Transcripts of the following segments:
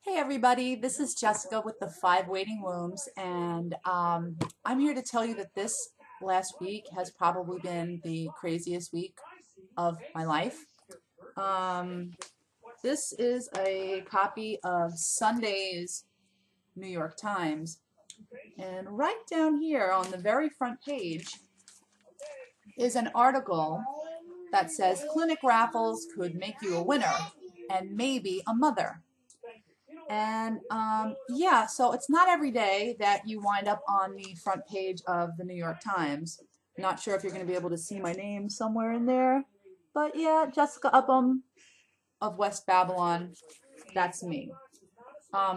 Hey everybody, this is Jessica with the 5 Waiting Wombs, and I'm here to tell you that this last week has probably been the craziest week of my life. Um, this is a copy of Sunday's New York Times, and right down here on the very front page is an article that says clinic raffles could make you a winner and maybe a mother. And yeah, so it's not every day that you wind up on the front page of the New York Times. Not sure if you're going to be able to see my name somewhere in there, but yeah, Jessica Upham of West Babylon, that's me.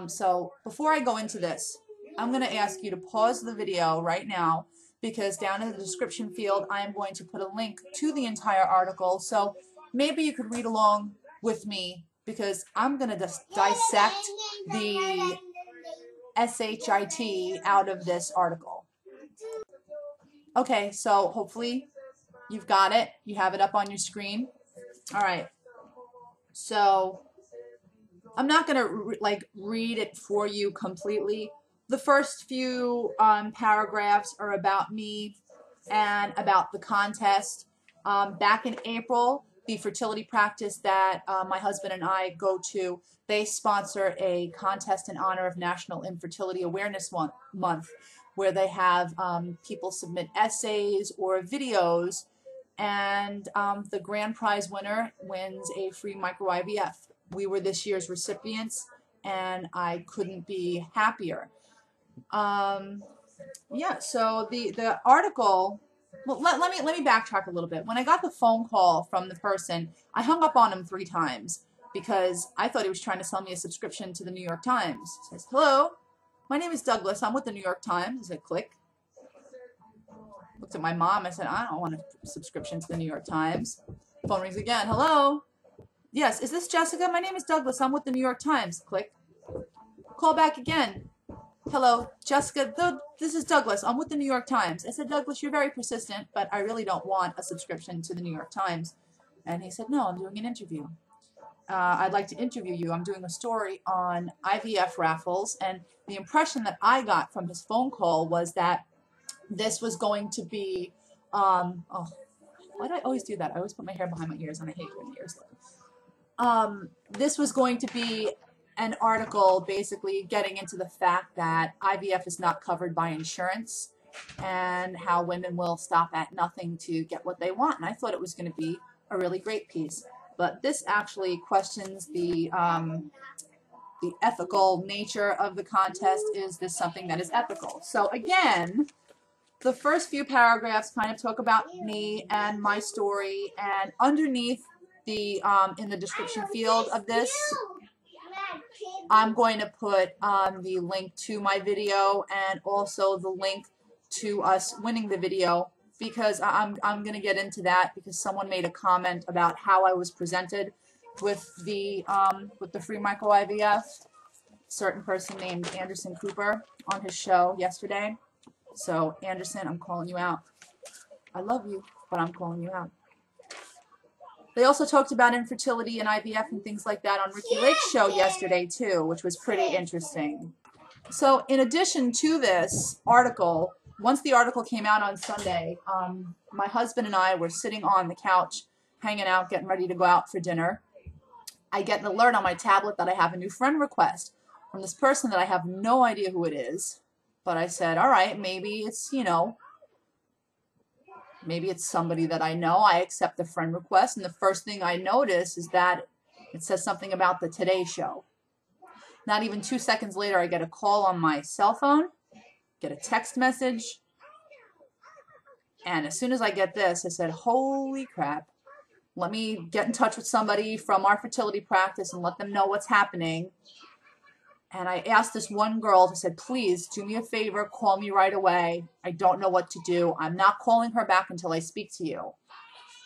So before I go into this, I'm going to ask you to pause the video right now because down in the description field, I am going to put a link to the entire article. So maybe you could read along with me because I'm going to just dissect the SHIT out of this article. Okay, so hopefully you've got it. You have it up on your screen. All right. So I'm not going to read it for you completely. The first few paragraphs are about me and about the contest. Back in April, the fertility practice that my husband and I go to, they sponsor a contest in honor of National Infertility Awareness Month, where they have people submit essays or videos, and the grand prize winner wins a free micro IVF. We were this year's recipients, and I couldn't be happier. Yeah, so the article, well, let me backtrack a little bit. When I got the phone call from the person, I hung up on him 3 times because I thought he was trying to sell me a subscription to the New York Times. He says, "Hello, my name is Douglas. I'm with the New York Times." I said, "Click." Looked at my mom. I said, "I don't want a subscription to the New York Times." Phone rings again. "Hello? Yes, is this Jessica? My name is Douglas. I'm with the New York Times." Click. Call back again. "Hello, Jessica, this is Douglas. I'm with the New York Times." I said, "Douglas, you're very persistent, but I really don't want a subscription to the New York Times." And he said, "No, I'm doing an interview. I'd like to interview you. I'm doing a story on IVF raffles." And the impression that I got from his phone call was that this was going to be, oh, why do I always do that? I always put my hair behind my ears, and I hate doing ears. This was going to be an article basically getting into the fact that IVF is not covered by insurance and how women will stop at nothing to get what they want. And I thought it was going to be a really great piece. But this actually questions the ethical nature of the contest. Is this something that is ethical? So again, the first few paragraphs kind of talk about me and my story, and underneath the in the description field of this, I'm going to put the link to my video and also the link to us winning the video, because I'm going to get into that because someone made a comment about how I was presented with the free micro IVF. Certain person named Anderson Cooper on his show yesterday. So Anderson, I'm calling you out. I love you, but I'm calling you out. They also talked about infertility and IVF and things like that on Ricky Lake's show yesterday too, which was pretty interesting. So in addition to this article, once the article came out on Sunday, my husband and I were sitting on the couch, hanging out, getting ready to go out for dinner. I get an alert on my tablet that I have a new friend request from this person that I have no idea who it is. But I said, all right, maybe it's, maybe it's somebody that I know. I accept the friend request, and the first thing I notice is that it says something about the Today Show. Not even 2 seconds later, I get a call on my cell phone, get a text message, and as soon as I get this, I said, holy crap, let me get in touch with somebody from our fertility practice and let them know what's happening. And I asked this one girl, I said, please do me a favor, call me right away. I don't know what to do. I'm not calling her back until I speak to you.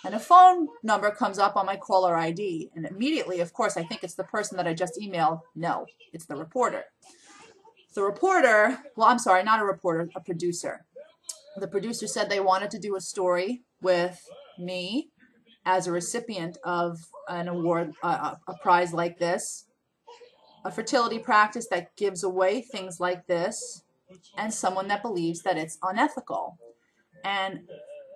And a phone number comes up on my caller ID. And immediately, of course, I think it's the person that I just emailed. No, it's the reporter. The reporter, well, I'm sorry, not a reporter, a producer. The producer said they wanted to do a story with me as a recipient of an award, a prize like this. a fertility practice that gives away things like this, and someone that believes that it's unethical. And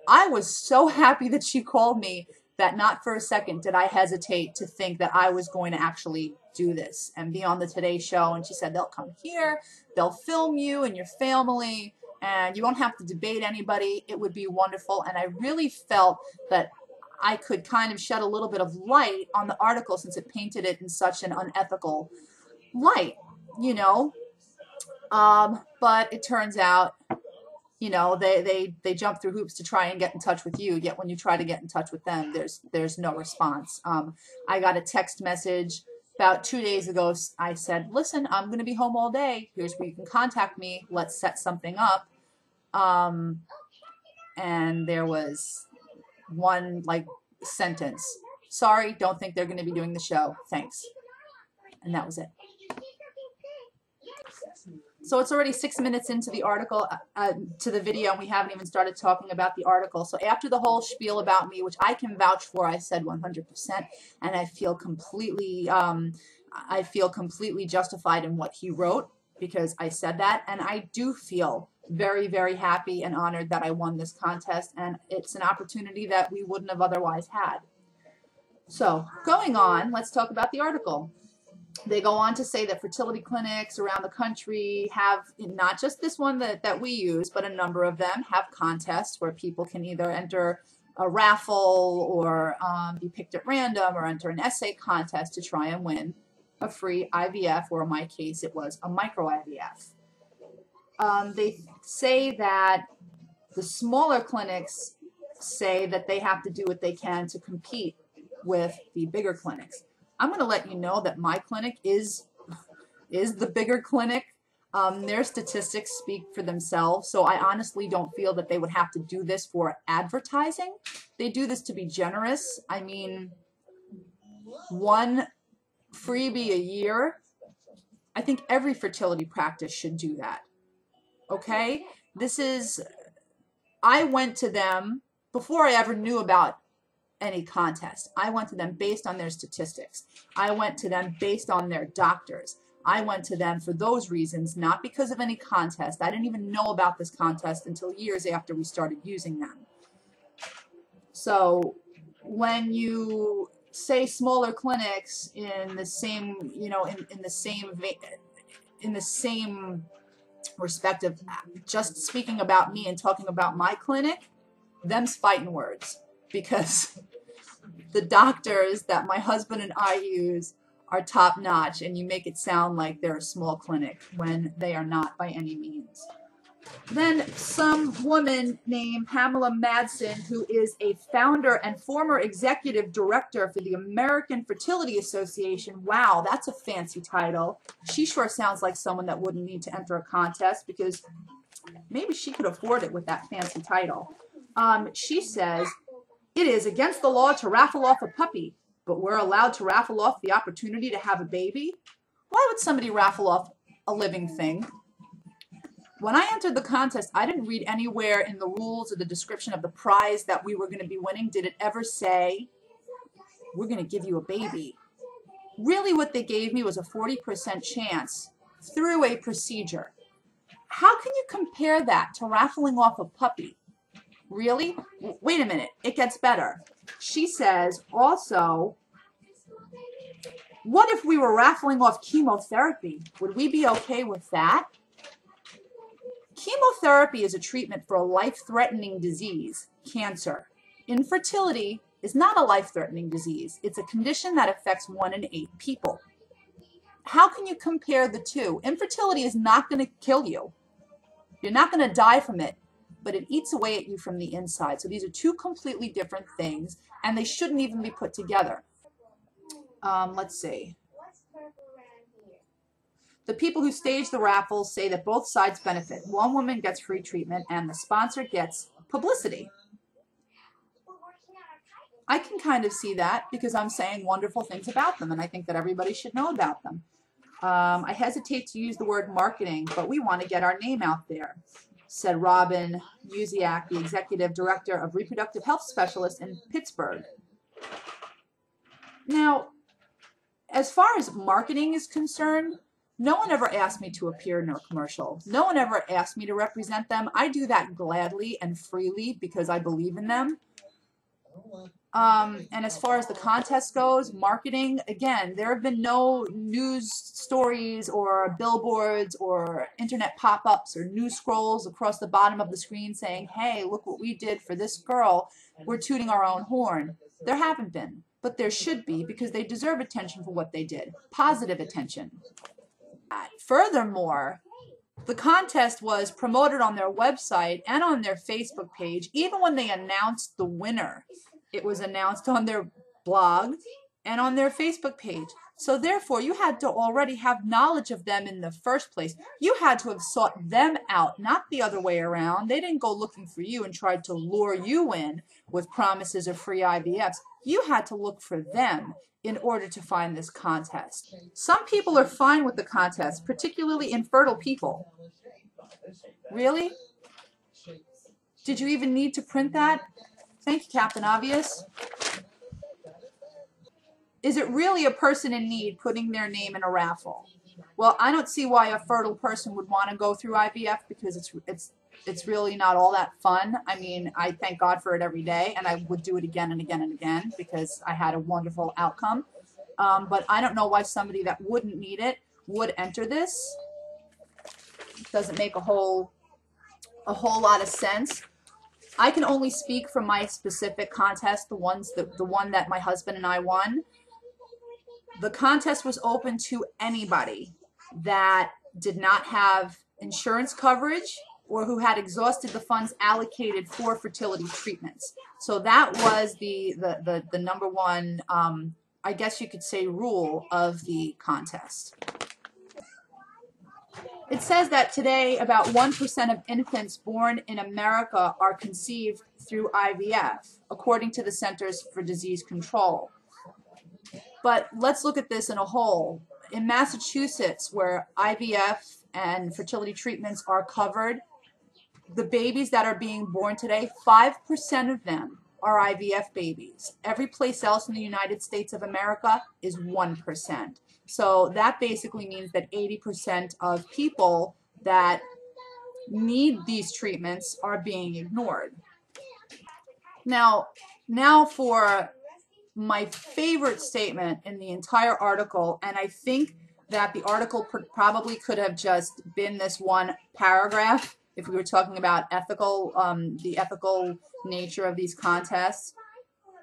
I was so happy that she called me that not for a second did I hesitate to think that I was going to actually do this and be on the Today Show. And she said, they'll come here, they'll film you and your family, and you won't have to debate anybody. It would be wonderful. And I really felt that I could kind of shed a little bit of light on the article since it painted it in such an unethical light, you know. But it turns out, you know, they jump through hoops to try and get in touch with you, yet when you try to get in touch with them, there's no response. I got a text message about 2 days ago. I said, listen, I'm going to be home all day. Here's where you can contact me. Let's set something up. And there was one, like, sentence. Sorry, don't think they're going to be doing the show. Thanks. And that was it. So it's already 6 minutes into the article, to the video, and we haven't even started talking about the article. So after the whole spiel about me, which I can vouch for, I said 100%, and I feel completely justified in what he wrote because I said that, and I do feel very, very happy and honored that I won this contest, and it's an opportunity that we wouldn't have otherwise had. So going on, let's talk about the article. They go on to say that fertility clinics around the country have, not just this one that we use, but a number of them have contests where people can either enter a raffle or be picked at random or enter an essay contest to try and win a free IVF, or in my case it was a micro IVF. They say that the smaller clinics say that they have to do what they can to compete with the bigger clinics. I'm going to let you know that my clinic is the bigger clinic. Their statistics speak for themselves, so I honestly don't feel that they would have to do this for advertising. They do this to be generous. I mean, one freebie a year, I think every fertility practice should do that. Okay? This is, I went to them before I ever knew about any contest. I went to them based on their statistics. I went to them based on their doctors. I went to them for those reasons, not because of any contest. I didn't even know about this contest until years after we started using them. So when you say smaller clinics in the same, you know, in the same respective, just speaking about me and talking about my clinic, them's fighting words. Because the doctors that my husband and I use are top notch, and you make it sound like they're a small clinic when they are not by any means. Then some woman named Pamela Madsen, who is a founder and former executive director for the American Fertility Association. Wow, that's a fancy title. She sure sounds like someone that wouldn't need to enter a contest because maybe she could afford it with that fancy title. She says, it is against the law to raffle off a puppy, but we're allowed to raffle off the opportunity to have a baby? Why would somebody raffle off a living thing? When I entered the contest, I didn't read anywhere in the rules or the description of the prize that we were going to be winning. Did it ever say, we're going to give you a baby? Really what they gave me was a 40% chance through a procedure. How can you compare that to raffling off a puppy? Really? Wait a minute. It gets better. She says also, what if we were raffling off chemotherapy? Would we be okay with that? Chemotherapy is a treatment for a life-threatening disease, cancer. Infertility is not a life-threatening disease. It's a condition that affects 1 in 8 people. How can you compare the two? Infertility is not going to kill you. You're not going to die from it, but it eats away at you from the inside. So these are two completely different things, and they shouldn't even be put together. Let's see. The people who stage the raffles say that both sides benefit. One woman gets free treatment, and the sponsor gets publicity. I can kind of see that because I'm saying wonderful things about them, and I think that everybody should know about them. I hesitate to use the word marketing, but we want to get our name out there, said Robin Uziak, the Executive Director of Reproductive Health Specialists in Pittsburgh. Now, As far as marketing is concerned, no one ever asked me to appear in a commercial. No one ever asked me to represent them. I do that gladly and freely because I believe in them. And as far as the contest goes, marketing, again, there have been no news stories or billboards or internet pop-ups or news scrolls across the bottom of the screen saying, hey, look what we did for this girl. We're tooting our own horn. There haven't been, but there should be because they deserve attention for what they did. Positive attention. Furthermore, the contest was promoted on their website and on their Facebook page. Even when they announced the winner, it was announced on their blog and on their Facebook page. So therefore, you had to already have knowledge of them in the first place. You had to have sought them out, not the other way around. They didn't go looking for you and tried to lure you in with promises of free IVFs. You had to look for them in order to find this contest. Some people are fine with the contest, particularly infertile people. Really? Did you even need to print that? Thank you, Captain Obvious. Is it really a person in need putting their name in a raffle? Well, I don't see why a fertile person would want to go through IVF because it's really not all that fun. I mean, I thank God for it every day, and I would do it again and again and again because I had a wonderful outcome. But I don't know why somebody that wouldn't need it would enter this. It doesn't make a whole lot of sense. I can only speak from my specific contest, the one that my husband and I won. The contest was open to anybody that did not have insurance coverage or who had exhausted the funds allocated for fertility treatments. So that was the number one, I guess you could say, rule of the contest. It says that today about 1% of infants born in America are conceived through IVF, according to the Centers for Disease Control. But let's look at this in a whole. In Massachusetts, where IVF and fertility treatments are covered, the babies that are being born today, 5% of them are IVF babies. Every place else in the United States of America is 1%. So that basically means that 80% of people that need these treatments are being ignored. Now for my favorite statement in the entire article, and I think that the article probably could have just been this one paragraph if we were talking about the ethical nature of these contests.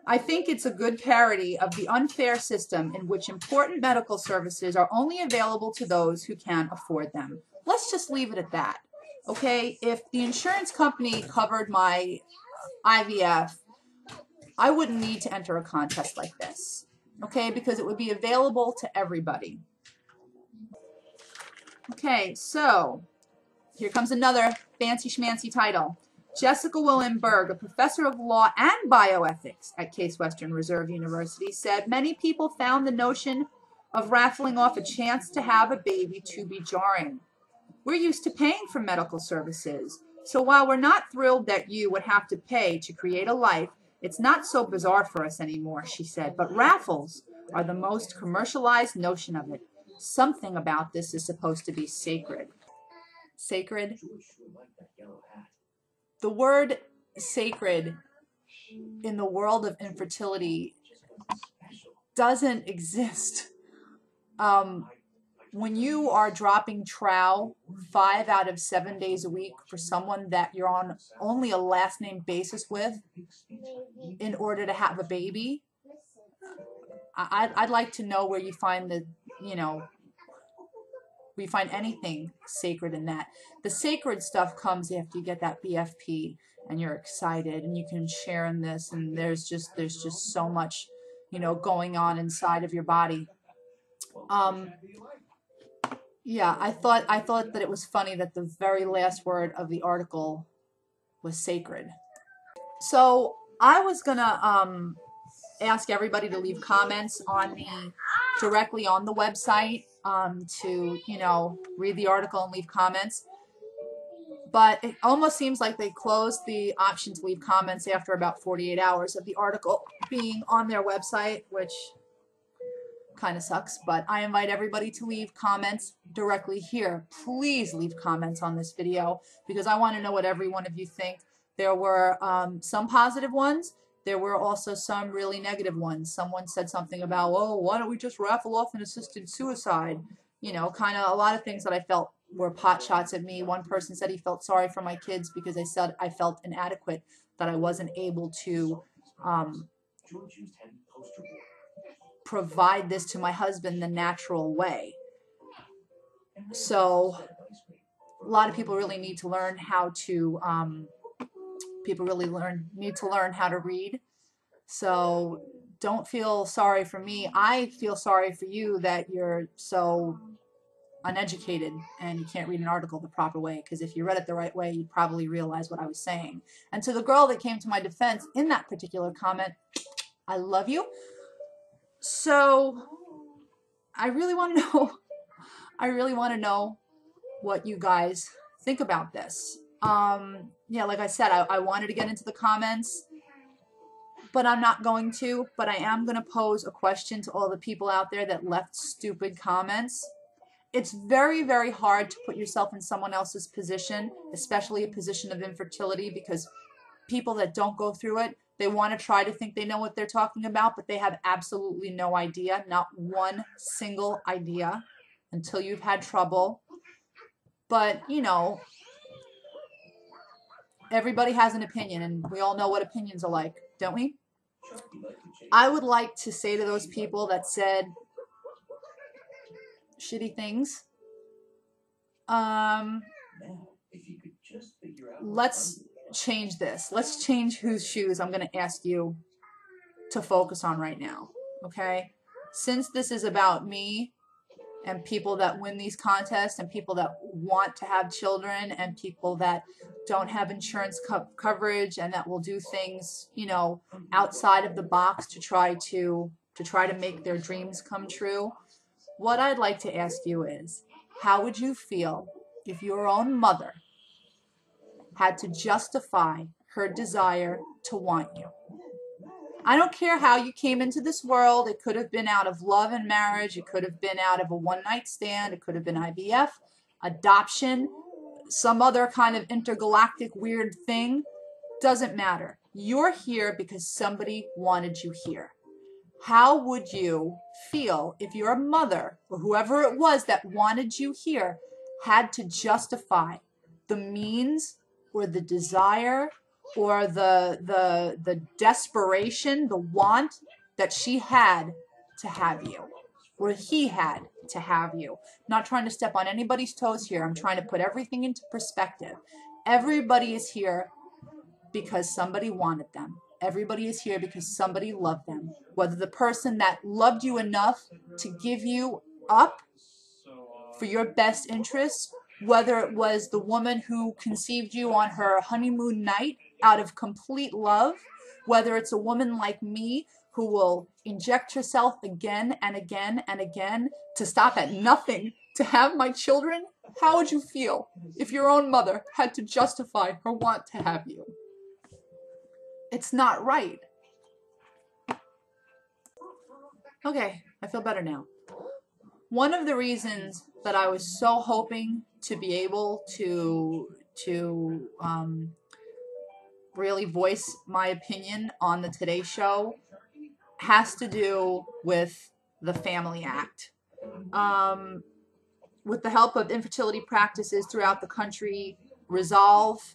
I think it's a good parody of the unfair system in which important medical services are only available to those who can afford them. Let's just leave it at that. Okay, if the insurance company covered my IVF, I wouldn't need to enter a contest like this, okay, because it would be available to everybody. Okay, so here comes another fancy schmancy title. Jessica Willenberg, a professor of law and bioethics at Case Western Reserve University, said many people found the notion of raffling off a chance to have a baby to be jarring. We're used to paying for medical services, so while we're not thrilled that you would have to pay to create a life, it's not so bizarre for us anymore, she said, but raffles are the most commercialized notion of it. Something about this is supposed to be sacred. Sacred? The word sacred in the world of infertility doesn't exist. When you are dropping trow 5 out of 7 days a week for someone that you're on only a last name basis with in order to have a baby, I'd like to know where you find we find anything sacred in that. The sacred stuff comes after you get that BFP and you're excited and you can share in this, and there's just so much, going on inside of your body. Yeah, I thought that it was funny that the very last word of the article was sacred. So I was gonna ask everybody to leave comments directly on the website to read the article and leave comments. But it almost seems like they closed the option to leave comments after about 48 hours of the article being on their website, which kind of sucks, but I invite everybody to leave comments directly here. Please leave comments on this video because I want to know what every one of you think. There were some positive ones. There were also some really negative ones. Someone said something about, oh, why don't we just raffle off an assisted suicide? You know, kind of a lot of things that I felt were pot shots at me. One person said he felt sorry for my kids because they said I felt inadequate, that I wasn't able to provide this to my husband the natural way. So a lot of people really need to learn how to need to learn how to read. So don't feel sorry for me. I feel sorry for you that you're so uneducated and you can't read an article the proper way, because if you read it the right way, you'd probably realize what I was saying. And to the girl that came to my defense in that particular comment, I love you. So I really want to know what you guys think about this. Yeah, like I said, I wanted to get into the comments, but I'm not going to. But I am going to pose a question to all the people out there that left stupid comments. It's very, very hard to put yourself in someone else's position, especially a position of infertility, because people that don't go through it, they want to try to think they know what they're talking about, but they have absolutely no idea, not one single idea, until you've had trouble. But, you know, everybody has an opinion, and we all know what opinions are like, don't we? I would like to say to those people that said shitty things, let's change this. Let's change whose shoes I'm going to ask you to focus on right now, okay? Since this is about me and people that win these contests and people that want to have children and people that don't have insurance coverage and that will do things, you know, outside of the box to try to make their dreams come true, what I'd like to ask you is, how would you feel if your own mother had to justify her desire to want you? I don't care how you came into this world. It could have been out of love and marriage. It could have been out of a one-night stand. It could have been IVF, adoption, some other kind of intergalactic weird thing. Doesn't matter. You're here because somebody wanted you here. How would you feel if your mother or whoever it was that wanted you here had to justify the means or the desire or the desperation, the want that she had to have you, or he had to have you? I'm not trying to step on anybody's toes here. I'm trying to put everything into perspective. Everybody is here because somebody wanted them. Everybody is here because somebody loved them. Whether the person that loved you enough to give you up for your best interests, whether it was the woman who conceived you on her honeymoon night out of complete love, whether it's a woman like me who will inject herself again and again and again to stop at nothing to have my children, how would you feel if your own mother had to justify her want to have you? It's not right. Okay, I feel better now. One of the reasons that I was so hoping to be able to really voice my opinion on the Today Show has to do with the Family Act. With the help of infertility practices throughout the country, Resolve.org,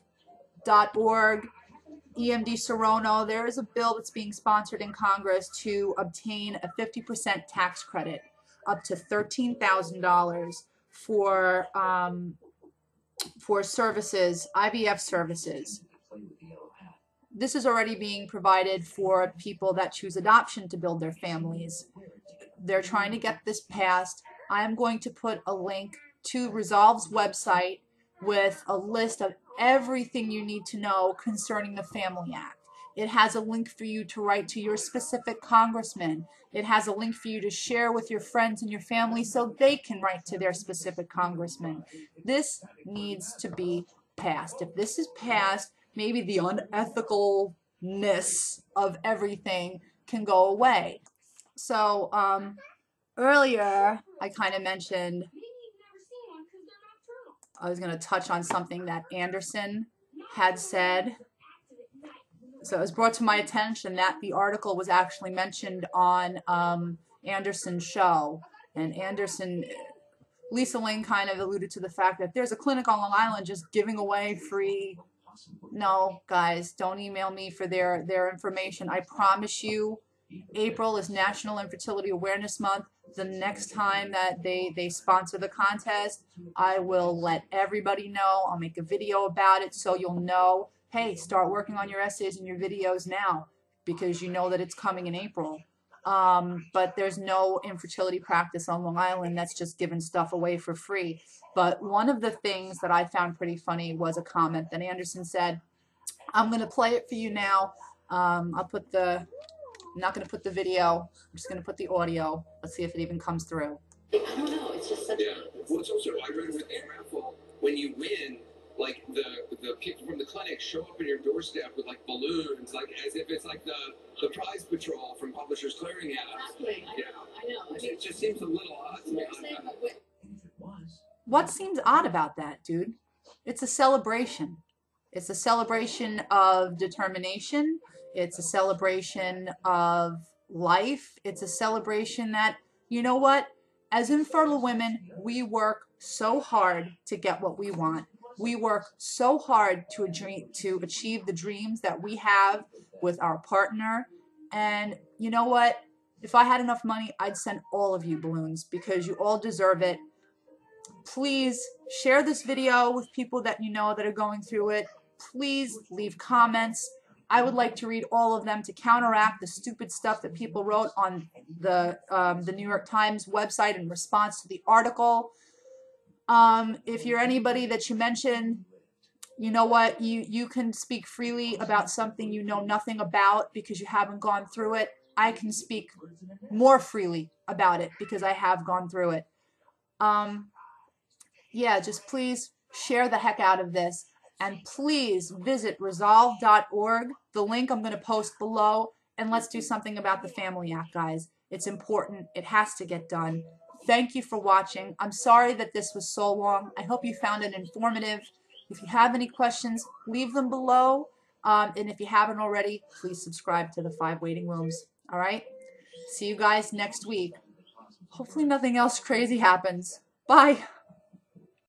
EMD Serrano, there is a bill that's being sponsored in Congress to obtain a 50% tax credit up to $13,000 for services, IVF services. This is already being provided for people that choose adoption to build their families. They're trying to get this passed. I am going to put a link to Resolve's website with a list of everything you need to know concerning the Family Act. It has a link for you to write to your specific congressman. It has a link for you to share with your friends and your family so they can write to their specific congressman. This needs to be passed. If this is passed, maybe the unethicalness of everything can go away. So earlier, I kind of mentioned I was going to touch on something that Anderson had said. So it was brought to my attention that the article was actually mentioned on Anderson's show. And Anderson, Lisa Ling kind of alluded to the fact that there's a clinic on Long Island just giving away free. No, guys, don't email me for their information. I promise you, April is National Infertility Awareness Month. The next time that they sponsor the contest, I will let everybody know. I'll make a video about it so you'll know, hey, start working on your essays and your videos now because you know that it's coming in April. But there's no infertility practice on Long Island that's just giving stuff away for free. But one of the things that I found pretty funny was a comment that Anderson said. I'm going to play it for you now. I'm not going to put the video. I'm just going to put the audio. Let's see if it even comes through. I don't know. It's just such a... Well, it's also, I read with a raffle. When you win, like the people from the clinic show up on your doorstep with like balloons, like as if it's like the prize patrol from Publishers Clearinghouse. Exactly. I know. It just seems a little odd to me. What seems odd about that, dude? It's a celebration. It's a celebration of determination. It's a celebration of life. It's a celebration that, you know what? As infertile women, we work so hard to get what we want. We work so hard to achieve the dreams that we have with our partner. And you know what? If I had enough money, I'd send all of you balloons because you all deserve it. Please share this video with people that you know that are going through it. Please leave comments. I would like to read all of them to counteract the stupid stuff that people wrote on the New York Times website in response to the article. If you're anybody that you mentioned, you know what? You can speak freely about something you know nothing about because you haven't gone through it. I can speak more freely about it because I have gone through it. Yeah, just please share the heck out of this. And please visit resolve.org. The link I'm going to post below. And let's do something about the Family Act, guys. It's important. It has to get done. Thank you for watching. I'm sorry that this was so long. I hope you found it informative. If you have any questions, leave them below. And if you haven't already, please subscribe to the 5 Waiting Rooms. All right? See you guys next week. Hopefully nothing else crazy happens. Bye.